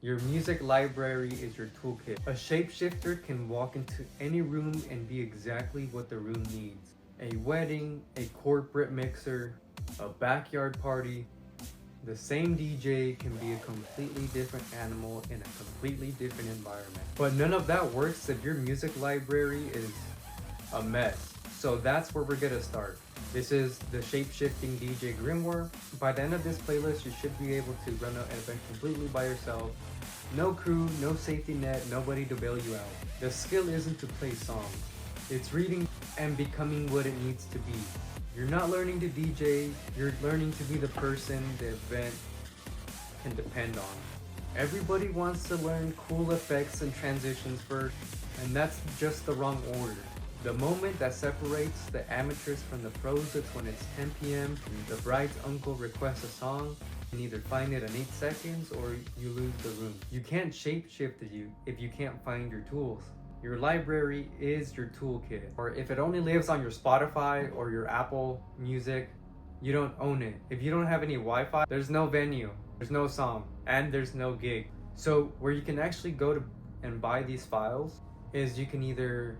Your music library is your toolkit. A shapeshifter can walk into any room and be exactly what the room needs. A wedding, a corporate mixer, a backyard party. The same DJ can be a completely different animal in a completely different environment. But none of that works if your music library is a mess. So that's where we're gonna start. This is the shape-shifting DJ Grimoire. By the end of this playlist, you should be able to run an event completely by yourself. No crew, no safety net, nobody to bail you out. The skill isn't to play songs. It's reading and becoming what it needs to be. You're not learning to DJ, you're learning to be the person the event can depend on. Everybody wants to learn cool effects and transitions first, and that's just the wrong order. The moment that separates the amateurs from the pros is when it's 10 p.m. and the bride's uncle requests a song. You can either find it in 8 seconds or you lose the room. You can't shapeshift you if you can't find your tools. Your library is your toolkit. Or if it only lives on your Spotify or your Apple Music, you don't own it. If you don't have any Wi-Fi, there's no venue, there's no song, and there's no gig. So where you can actually go to and buy these files is you can either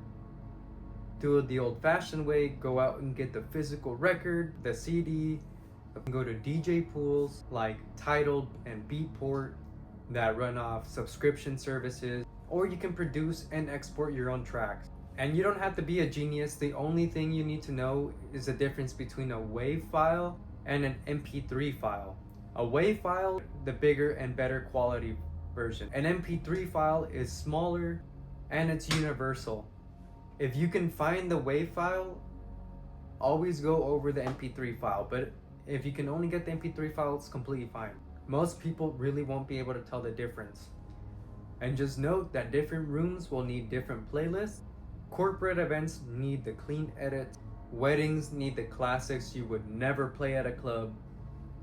do it the old-fashioned way, go out and get the physical record, the CD, go to DJ pools like Tidal and Beatport that run off subscription services, or you can produce and export your own tracks. And you don't have to be a genius. The only thing you need to know is the difference between a WAV file and an MP3 file. A WAV file, the bigger and better quality version. An MP3 file is smaller and it's universal. If you can find the WAV file, always go over the MP3 file. But if you can only get the MP3 file, it's completely fine. Most people really won't be able to tell the difference. And just note that different rooms will need different playlists. Corporate events need the clean edits. Weddings need the classics you would never play at a club.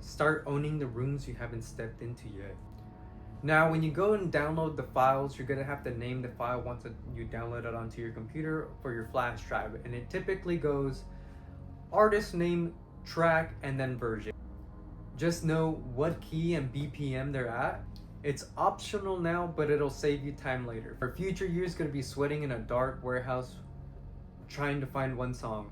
Start owning the rooms you haven't stepped into yet. Now, when you go and download the files, you're gonna have to name the file once you download it onto your computer for your flash drive. And it typically goes artist name, track, and then version. Just know what key and BPM they're at. It's optional now, but it'll save you time later. For future years, gonna be sweating in a dark warehouse trying to find one song.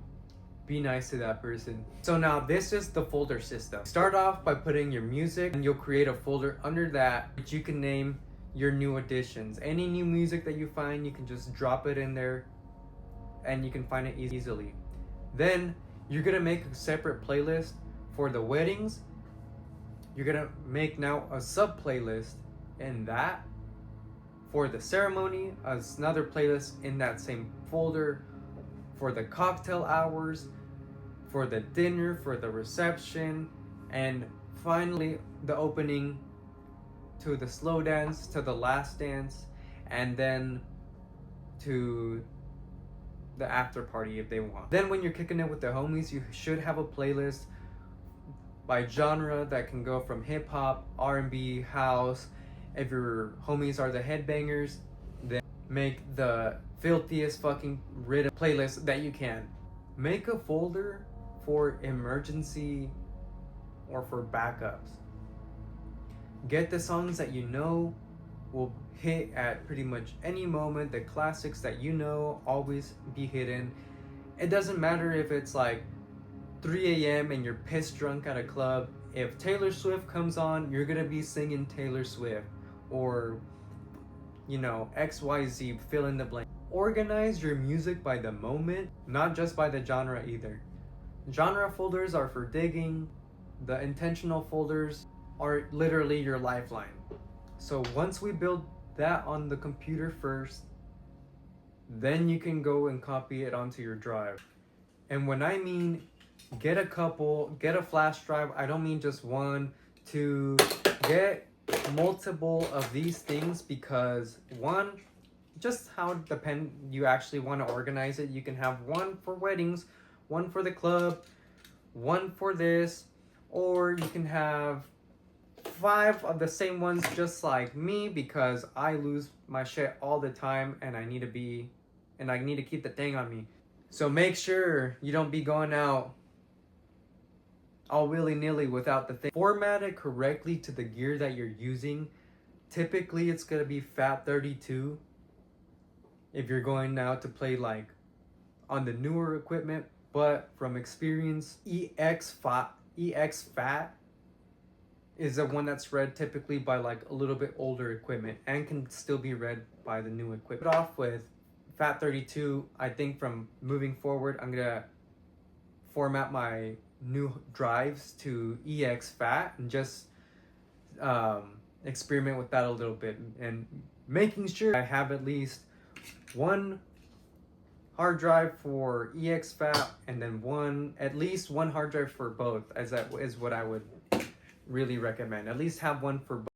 Be nice to that person. So now this is the folder system. Start off by putting your music and you'll create a folder under that which you can name your new additions. Any new music that you find, you can just drop it in there and you can find it easily. Then you're gonna make a separate playlist for the weddings. You're gonna make now a sub playlist in that. For the ceremony, another playlist in that same folder. For the cocktail hours, for the dinner, for the reception, and finally the opening to the slow dance, to the last dance, and then to the after party if they want. Then when you're kicking it with the homies, you should have a playlist by genre that can go from hip hop, R&B, house. If your homies are the headbangers, then make the filthiest fucking rhythm playlist that you can. Make a folder for emergency or for backups. Get the songs that you know will hit at pretty much any moment. The classics that you know always be hidden. It doesn't matter if it's like 3 a.m. and you're pissed drunk at a club. If Taylor Swift comes on, you're gonna be singing Taylor Swift, or you know, XYZ, fill in the blank. Organize your music by the moment, not just by the genre either. Genre folders are for digging. The intentional folders are literally your lifeline. So once we build that on the computer first, then you can go and copy it onto your drive. And when I mean get a couple, get a flash drive, I don't mean just 1, 2, get multiple of these things, because one, just how you actually want to organize it. You can have one for weddings, one for the club, one for this, or you can have 5 of the same ones just like me, because I lose my shit all the time and I need to keep the thing on me. So make sure you don't be going out all willy-nilly without the thing. Format it correctly to the gear that you're using typically it's gonna be FAT32 if you're going now to play like on the newer equipment, but from experience, EX FAT is the one that's read typically by like a little bit older equipment and can still be read by the new equipment. Off with FAT32. I think from moving forward, I'm gonna format my new drives to EX FAT and just experiment with that a little bit, and making sure I have at least one hard drive for EX FAT and then at least one hard drive for both, as that is what I would really recommend. At least have one for both.